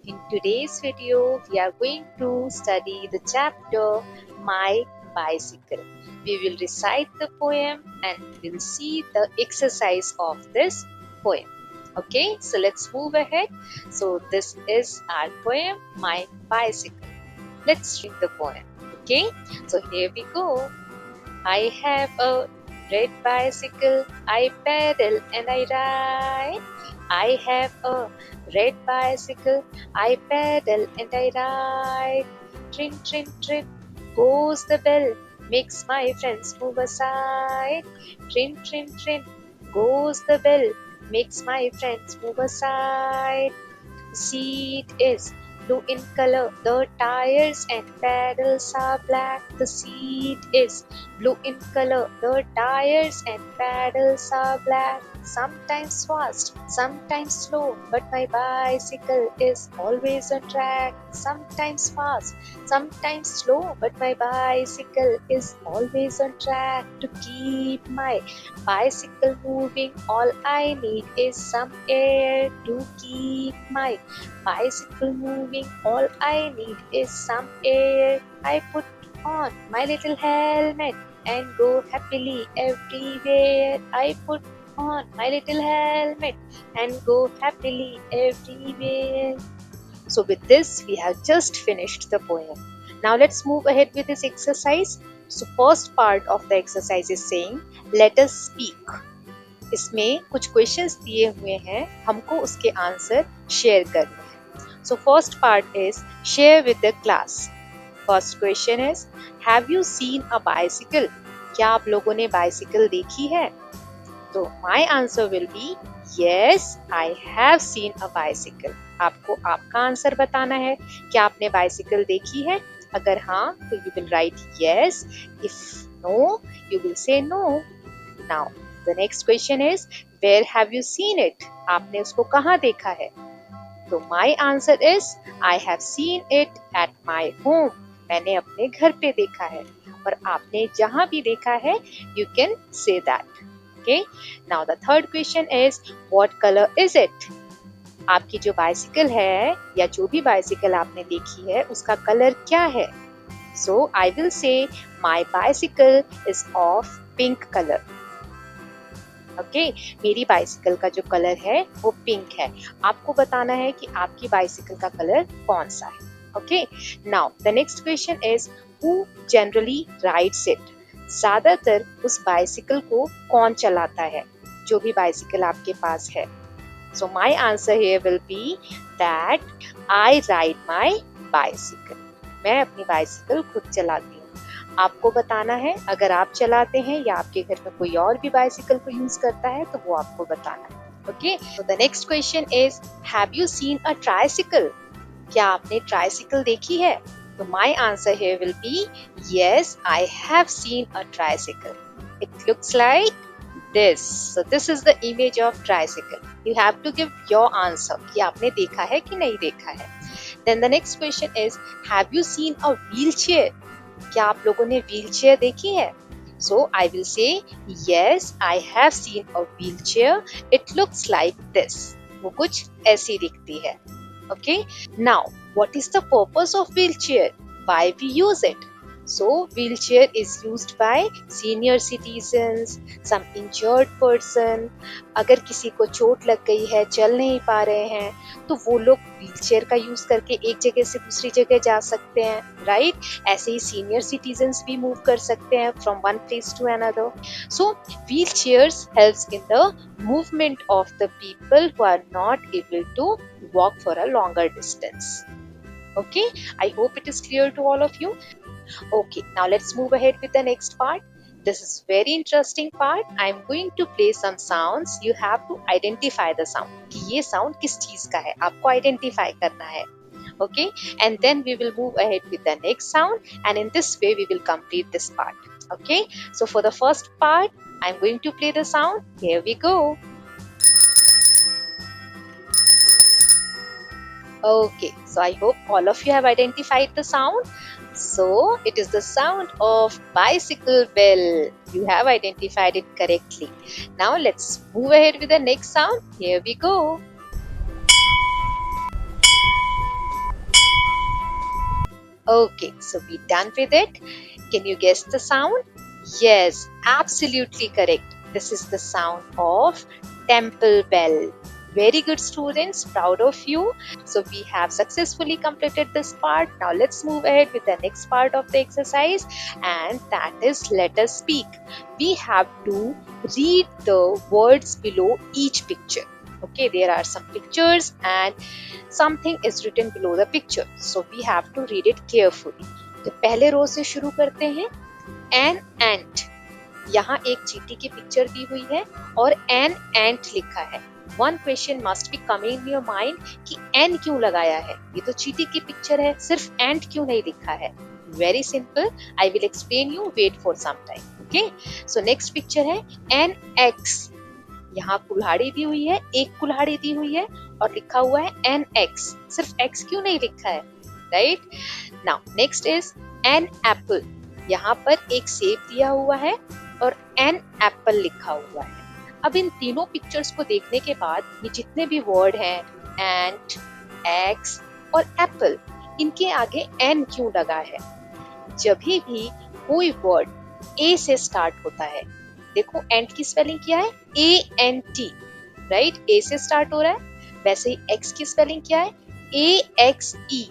In today's video, we are going to study the chapter My Bicycle. We will recite the poem and we'll see the exercise of this poem. Okay, so let's move ahead. So, this is our poem My Bicycle. Let's read the poem. Okay, so here we go. I have a red bicycle, I pedal and I ride. I have a red bicycle, I pedal and I ride. Trin, trin, trin, goes the bell, makes my friends move aside. Trin, trin, trin, goes the bell, makes my friends move aside. The seat is blue in color, the tires and pedals are black. The seat is blue in color, the tires and pedals are black. Sometimes fast, sometimes slow, but my bicycle is always on track. Sometimes fast, sometimes slow, but my bicycle is always on track. To keep my bicycle moving, all I need is some air. To keep my bicycle moving, all I need is some air. I put on my little helmet and go happily everywhere. I put on my little helmet and go happily everywhere. So with this, we have just finished the poem. Now let's move ahead with this exercise. So first part of the exercise is saying, let us speak. इसमें कुछ questions दिए हुए हैं, हमको उसके answer share करने हैं. So first part is share with the class. First question is, have you seen a bicycle? क्या आप लोगों ने बाइसिकल देखी है? तो my answer will be yes, I have seen a bicycle. आपको आपका आंसर बताना है, क्या आपने बाइसिकल देखी है? अगर हाँ तो you will write yes. If no, you will say no. Now the next question is, where have you seen it? आपने उसको कहाँ देखा है? तो my answer is, I have seen it at my home. मैंने अपने घर पे देखा है. और आपने जहाँ भी देखा है, you can say that. Okay. Now the third question is, what color is it? आपकी जो बाइसिकल है या जो भी बाइसिकल आपने देखी है, उसका कलर क्या है? So I will say my bicycle is of pink color. Okay, मेरी बाइसिकल का जो कलर है वो पिंक है. आपको बताना है कि आपकी बाइसिकल का कलर कौन सा है. Okay, now the next question is, who generally rides it? ज्यादातर उस बाइसिकल को कौन चलाता है, जो भी बाइसिकल आपके पास है? So my answer here will be that I ride my bicycle. मैं अपनी बाइसिकल खुद चलाती हूँ. आपको बताना है, अगर आप चलाते हैं या आपके घर में कोई और भी बाइसिकल को यूज करता है तो वो आपको बताना है. Okay, so the next question is, have you seen a tricycle? क्या आपने ट्राइसिकल देखी है? So my answer here will be yes, I have seen a tricycle. It looks like this. So this is the image of tricycle. You have to give your answer कि आपने देखा है कि नहीं देखा है. Then the next question is, have you seen a wheelchair? क्या आप लोगों ने wheelchair देखी है? So I will say yes, I have seen a wheelchair. It looks like this. वो कुछ ऐसी दिखती है. Okay. Now, what is the purpose of wheelchair? Why we use it? So, wheelchair is used by senior citizens, some injured person. अगर किसी को चोट लग गई है, चल नहीं पा रहे हैं, तो वो लोग व्हीलचेयर का यूज करके एक जगह से दूसरी जगह जा सकते हैं, राइट? ऐसे ही सीनियर सिटीजन्स भी मूव कर सकते हैं from one place to another. So wheelchairs helps in the movement of the people who are not able to walk for a longer distance. Okay, I hope it is clear to all of you. Okay, now let's move ahead with the next part. This is very interesting part. I am going to play some sounds. You have to identify the sound. कि ये sound किस चीज का है, आपको identify करना है. Okay, and then we will move ahead with the next sound, and in this way we will complete this part. Okay, so for the first part, I'm going to play the sound. Here we go. Okay, so I hope all of you have identified the sound. So it is the sound of bicycle bell. You have identified it correctly. Now let's move ahead with the next sound. Here we go. Okay, so we done with it. Can you guess the sound? Yes, absolutely correct. This is the sound of temple bell. Very good students, proud of you. So we have successfully completed this part. Now let's move ahead with the next part of the exercise, and that is let us speak. We have to read the words below each picture. Okay, there are some pictures and something is written below the picture. So we have to read it carefully. तो पहले रो से शुरू करते हैं. An ant. यहाँ एक चींटी की पिक्चर दी हुई है और an ant लिखा है. One question must be coming in your mind कि n क्यों लगाया है? ये तो चींटी की पिक्चर है, सिर्फ ant क्यों नहीं लिखा है? Very simple. I will explain you. Wait for some time. Okay. So next picture है an X. यहाँ कुल्हाड़ी दी हुई है, एक कुल्हाड़ी दी हुई है और लिखा हुआ है एन एक्स. सिर्फ एक्स क्यों नहीं लिखा है? Right. Now next is an apple. यहाँ पर एक सेब दिया हुआ है और एन एप्पल लिखा हुआ है. अब इन तीनों पिक्चर्स को देखने के बाद ये जितने भी वर्ड हैं एंट, एक्स और एप्पल, इनके आगे एन क्यों लगा है? जब भी कोई वर्ड ए से स्टार्ट होता है, देखो एंट की स्पेलिंग क्या है? ANT. राइट, ए से स्टार्ट हो रहा है. वैसे ही एक्स की स्पेलिंग क्या है? AXE.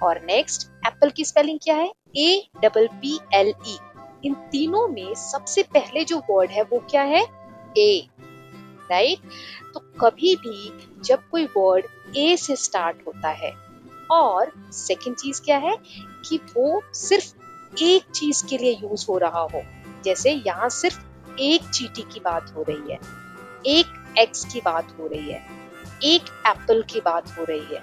और नेक्स्ट एप्पल की स्पेलिंग क्या है? APPLE. इन तीनों में सबसे पहले जो वर्ड है वो क्या है? ए. राइट. तो कभी भी जब कोई वर्ड ए से स्टार्ट होता है और सेकंड चीज क्या है कि वो सिर्फ एक चीज के लिए यूज हो रहा हो. जैसे यहाँ सिर्फ एक चींटी की बात हो रही है, एक एक्स की बात हो रही है, एक एप्पल की बात हो रही है.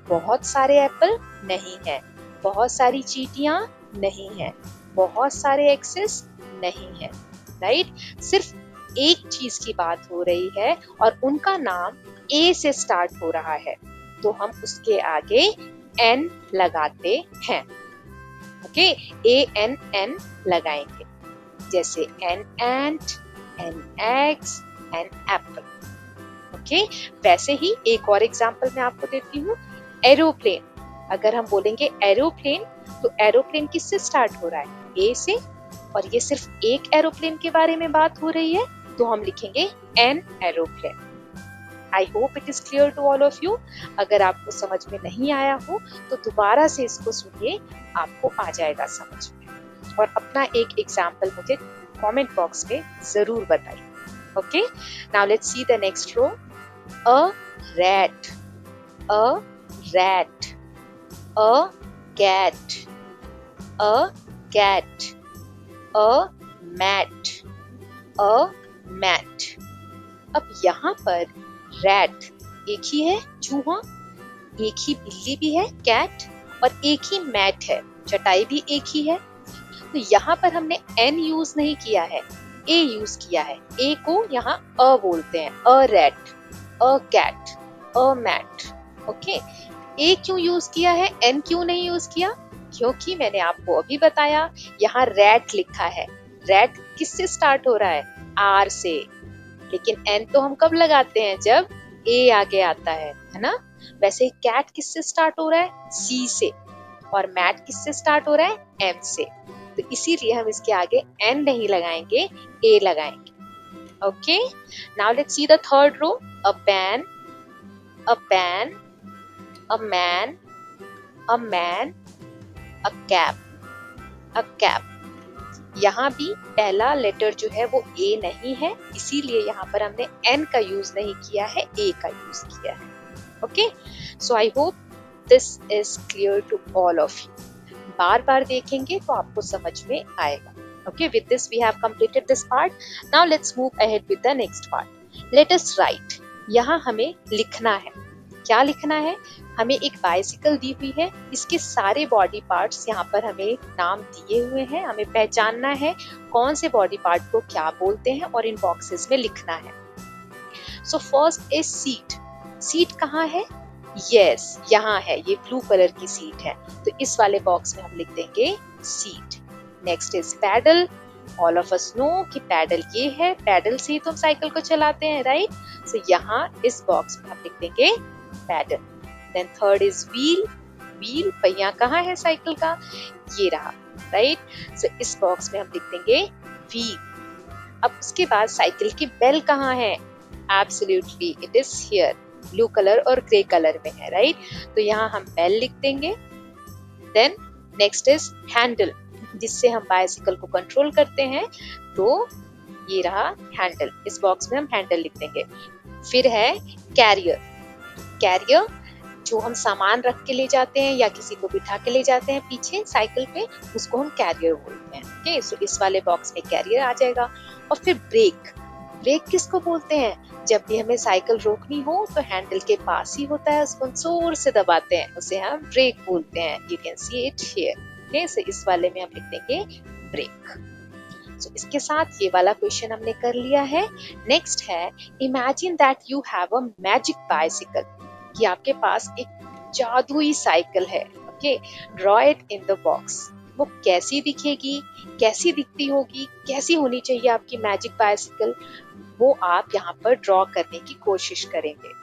बहुत सारे एप्पल नहीं है, बहुत सारी चींटियां नहीं है, बहुत सारे एक्सेस नहीं है. राइट. सिर्फ एक चीज की बात हो रही है और उनका नाम ए से स्टार्ट हो रहा है, तो हम उसके आगे एन लगाते हैं. ओके, ANN लगाएंगे. जैसे an ant, an eggs, an apple. Okay. वैसे ही एक और एग्जांपल मैं आपको देती हूँ. एरोप्लेन. अगर हम बोलेंगे एरोप्लेन, तो एरोप्लेन किससे स्टार्ट हो रहा है? ए से. और ये सिर्फ एक एरोप्लेन के बारे में बात हो रही है, तो हम लिखेंगे an aeroplane. I hope it is clear to all of you. अगर आपको समझ में नहीं आया हो तो दोबारा से इसको सुनिए, आपको आ जाएगा समझ में. और अपना एक एग्जाम्पल मुझे कमेंट बॉक्स में जरूर बताइए. Okay. Now let's see the next row. A rat, a rat, a cat, a cat, a mat, a mat. अब यहाँ पर रैट एक ही है, चूहा, एक ही बिल्ली भी है, कैट, और एक ही मैट है, चटाई भी एक ही है. तो यहाँ पर हमने एन यूज नहीं किया है, ए यूज किया है. ए को यहाँ अ बोलते हैं. A rat, a cat, a mat. Okay. A क्यों यूज किया है, एन क्यों नहीं यूज किया? क्योंकि मैंने आपको अभी बताया यहाँ रैट लिखा है. रैट किससे स्टार्ट हो रहा है? आर से. लेकिन एन तो हम कब लगाते हैं? जब ए आगे आता है ना. वैसे ही कैट किससे स्टार्ट हो रहा है? सी से. और मैट किससे स्टार्ट हो रहा है? एम से. तो इसीलिए हम इसके आगे एन नहीं लगाएंगे, ए लगाएंगे. Okay. Now let's see the third row. A pan, a pan, a man, a man, a cap, a cap. यहाँ भी पहला लेटर जो है वो ए नहीं है, इसीलिए यहाँ पर हमने एन का यूज नहीं किया है, ए का यूज किया है. Okay. So I hope this is clear to all of you. बार बार देखेंगे तो आपको समझ में आएगा. Okay. With this we have completed this part. Now let's move ahead with the next part. Let us write. यहाँ हमें लिखना है. क्या लिखना है? हमें एक बाइसिकल दी हुई है, इसके सारे बॉडी पार्ट्स यहाँ पर हमें नाम दिए हुए हैं. हमें पहचानना है कौन से बॉडी पार्ट को क्या बोलते हैं और इन बॉक्सेस में लिखना है. So first is seat. Seat कहाँ है? यस, यहाँ है. ये ब्लू कलर की सीट है, तो इस वाले बॉक्स में हम लिख देंगे seat. Next is pedal. All of us know कि पैडल ये है, पैडल से ही तो हम साइकिल को चलाते हैं, राइट. सो यहाँ इस बॉक्स में हम लिख देंगे pedal. Then third is wheel. Wheel, पहिया कहाँ है साइकिल का, ये रहा, राइट। सो इस बॉक्स में हम लिख देंगे व्हील। अब उसके बाद साइकिल की बेल कहाँ है, absolutely it is here, blue colour और ग्रे कलर में है, राइट। तो यहाँ हम बेल लिख देंगे। देन नेक्स्ट इज हैंडल, जिससे हम बाइसिकल को कंट्रोल करते हैं, तो ये रहा हैंडल, इस बॉक्स में हम हैंडल लिख देंगे। फिर है कैरियर, कैरियर जो हम सामान रख के ले जाते हैं या किसी को बिठा के ले जाते हैं पीछे साइकिल पे, उसको हम कैरियर बोलते हैं। ओके, सो इस वाले बॉक्स में कैरियर आ जाएगा। और फिर ब्रेक, ब्रेक किसको बोलते हैं, जब भी हमें साइकिल रोकनी हो तो हैंडल के पास ही होता है, उसको जोर से दबाते हैं, उसे हम ब्रेक बोलते हैं। You can see it here. Okay, so इस वाले में हम लिख देंगे ब्रेक। So, इसके साथ ये वाला क्वेश्चन हमने कर लिया है। नेक्स्ट है, imagine that you have a magic bicycle, कि आपके पास एक जादुई साइकिल है। Okay, draw it in the box. वो कैसी दिखेगी, कैसी दिखती होगी, कैसी होनी चाहिए आपकी मैजिक बाइसिकल, वो आप यहाँ पर ड्रॉ करने की कोशिश करेंगे।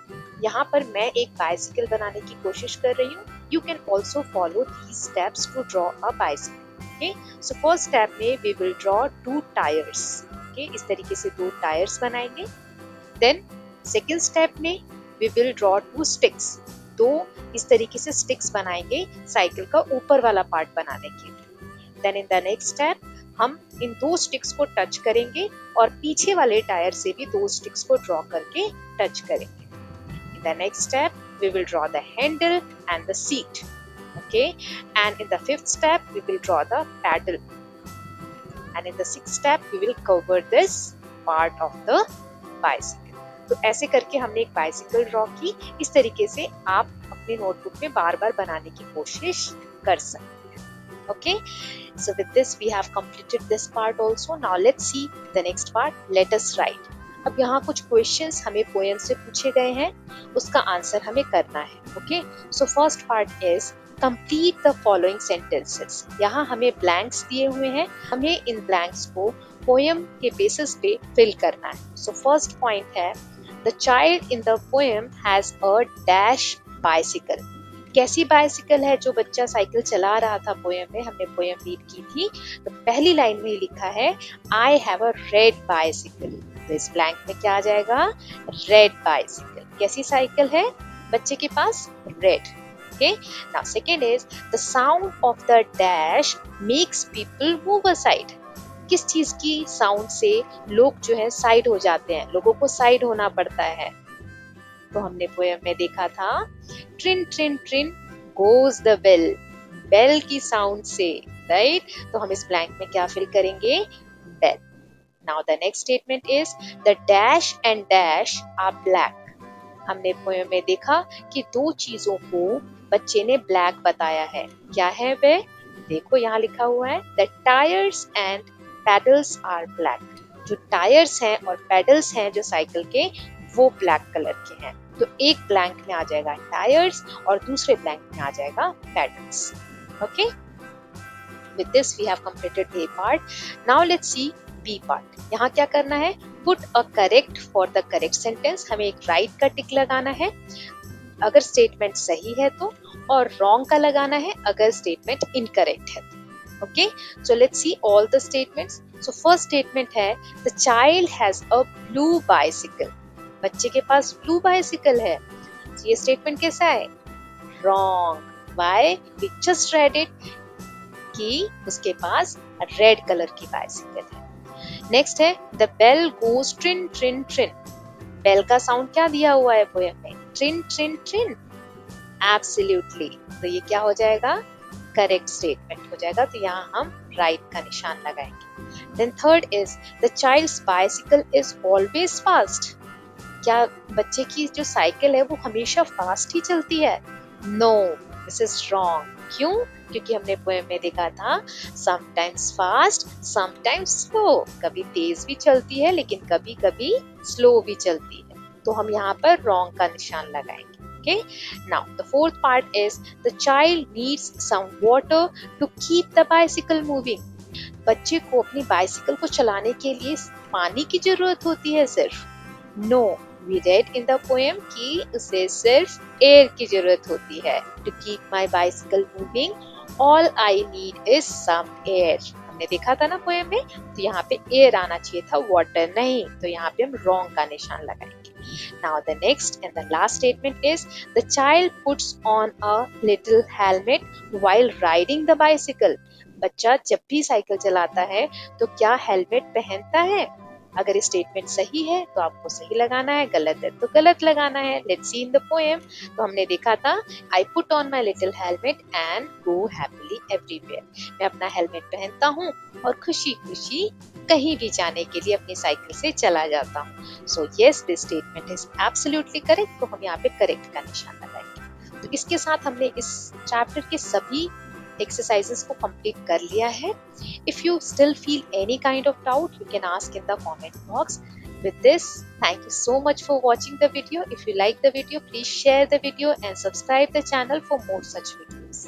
यहाँ पर मैं एक बाइसिकल बनाने की कोशिश कर रही हूँ। You can also follow these steps to draw a bicycle. Okay, so first step में we will draw 2 tires. Okay, इस तरीके से 2 टायर्स बनाएंगे। Then second step में we will draw 2 sticks. 2 इस तरीके से स्टिक्स बनाएंगे साइकिल का ऊपर वाला पार्ट बनाने के लिए। Then in the next step हम इन 2 स्टिक्स को टच करेंगे और पीछे वाले टायर से भी 2 स्टिक्स को ड्रॉ करके टच करेंगे। In the next step we will draw the handle and the seat. Okay, and in the 5th step we will draw the paddle, and in the 6th step we will cover this part of the bicycle. तो ऐसे करके हमने एक bicycle draw की। इस तरीके से आप अपने नोटबुक में बार बार बनाने की कोशिश कर सकते हैं। Okay, so with this we have completed this part also. Now let's see the next part. Let us write. अब यहाँ कुछ क्वेश्चंस हमें पोएम से पूछे गए हैं, उसका आंसर हमें करना है। Okay, so first part is complete the following sentences. यहाँ हमें ब्लैंक्स दिए हुए हैं, हमें इन ब्लैंक्स को पोएम के बेसिस पे फिल करना है। सो फर्स्ट पॉइंट है, the child in the poem has a dash bicycle. कैसी बाइसिकल है, जो बच्चा साइकिल चला रहा था पोएम में, हमने पोएम रीड की थी, तो पहली लाइन में ही लिखा है I have a red bicycle. तो इस ब्लैंक में क्या आ जाएगा, रेड बाइसिकल। कैसी साइकिल है बच्चे के पास, red. Okay, now second is the sound of the dash makes people move aside. किस चीज की साउंड से लोग जो है साइड हो जाते हैं, लोगों को साइड होना पड़ता है। तो हमने पोएम में देखा था, tring tring tring goes the bell, bell की साउंड से, राइट। तो हम इस ब्लैंक में क्या फिल करेंगे, bell. Now the next statement is the dash and dash are black. हमने पोएम में देखा कि 2 चीजों को बच्चे ने ब्लैक बताया है। क्या है वे, देखो यहाँ लिखा हुआ है, the tyres and pedals are black. जो टायर्स हैं और पैडल्स हैं जो साइकिल के, वो ब्लैक कलर के हैं। तो एक ब्लैंक में आ जाएगा टायर्स और दूसरे ब्लैंक में आ जाएगा pedals. Okay, with this we have completed A part. Now let's see B part. यहाँ क्या करना है, put a correct for the correct sentence. हमें एक राइट का टिक लगाना है अगर स्टेटमेंट सही है तो, और रॉन्ग का लगाना है अगर स्टेटमेंट इनकरेक्ट है तो। Okay, so let's see all the statements. So first statement है, the child has a blue bicycle. बच्चे के पास ब्लू बाइसिकल है। so ये स्टेटमेंट कैसा है, wrong. Why, we just read it कि उसके पास रेड कलर की बाइसिकल है। नेक्स्ट है, the bell goes tring tring tring. Bell का साउंड क्या दिया हुआ है पोएम में, ट्रिन ट्रिन ट्रिन, एब्सोल्युटली। तो ये क्या हो जाएगा, करेक्ट स्टेटमेंट हो जाएगा। तो यहाँ हम राइट का निशान लगाएंगे। Then third is, the child's bicycle is always fast. क्या बच्चे की जो साइकिल है वो हमेशा फास्ट ही चलती है, नो, दिस इज रॉन्ग। क्यों, क्योंकि हमने पोएम में देखा था, समटाइम्स फास्ट समटाइम्स स्लो। कभी तेज भी चलती है लेकिन कभी कभी स्लो भी चलती है। तो हम यहाँ पर रॉन्ग का निशान लगाएंगे। Okay, now the fourth part is the child needs some water to keep the bicycle moving. बच्चे को अपनी बाइसिकल को चलाने के लिए पानी की जरूरत होती है सिर्फ, no, we read in the poem कि उसे सिर्फ एयर की जरूरत होती है। To keep my bicycle moving all I need is some air. हमने देखा था ना पोएम में, तो यहाँ पे एयर आना चाहिए था, वाटर नहीं, तो यहाँ पे हम रॉन्ग का निशान लगाएंगे। Now the next and the last statement is the child puts on a little helmet while riding the bicycle. बच्चा जब भी साइकिल चलाता है तो क्या हेलमेट पहनता है? अगर स्टेटमेंट सही है तो आपको सही लगाना है, गलत है तो गलत लगाना है। Let's see in the poem. तो हमने देखा था I put on my little helmet and go happily everywhere. मैं अपना हेलमेट पहनता हूँ और खुशी खुशी कहीं भी जाने के लिए अपनी साइकिल से चला जाता हूँ। So yes, this statement is absolutely correct. तो हम यहाँ पे करेक्ट का निशान लगाएंगे। तो इसके साथ हमने इस चैप्टर के सभी exercises को complete कर लिया है। If you still feel any kind of doubt, you can ask in the comment box. With this, thank you so much for watching the video. If you like the video, please share the video and subscribe the channel for more such videos.